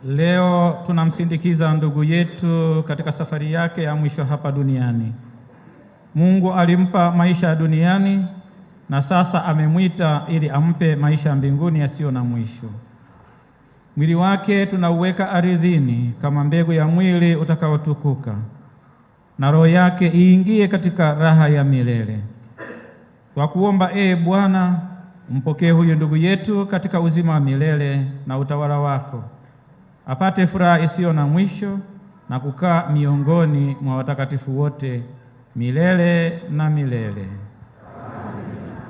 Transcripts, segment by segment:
Leo tunamsindikiza ndugu yetu katika safari yake ya mwisho hapa duniani. Mungu alimpa maisha ya duniani na sasa amemwita ili ampe maisha ya mbinguni yasiyo na mwisho. Mwili wake tunauweka ardhini kama mbegu ya mwili utakaotukuka, na roho yake iingie katika raha ya milele. Kwa kuomba, Bwana, mpokee huyu ndugu yetu katika uzima wa milele na utawala wako, apate furaha isiyo na mwisho na kukaa miongoni mwa watakatifu wote milele na milele. Amina.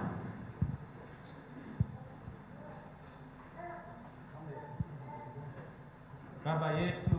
Baba yetu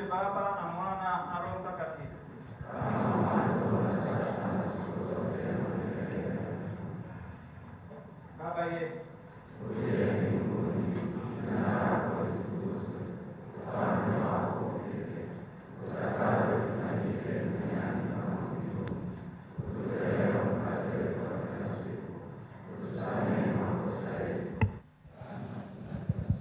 Baba na Mwana na Roho Mtakatifu. Baba yetu uliye mbinguni, jina lako litukuzwe, ufalme wako ufike, utakalo lifanyike duniani kama mbinguni. Utupe leo mkate wetu wa kila siku, utusamehe makosa yetu kama tunavyowasamehe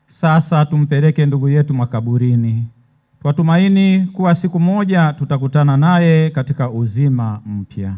Sasa tumpeleke ndugu yetu makaburini. Twatumaini kuwa siku moja tutakutana naye katika uzima mpya.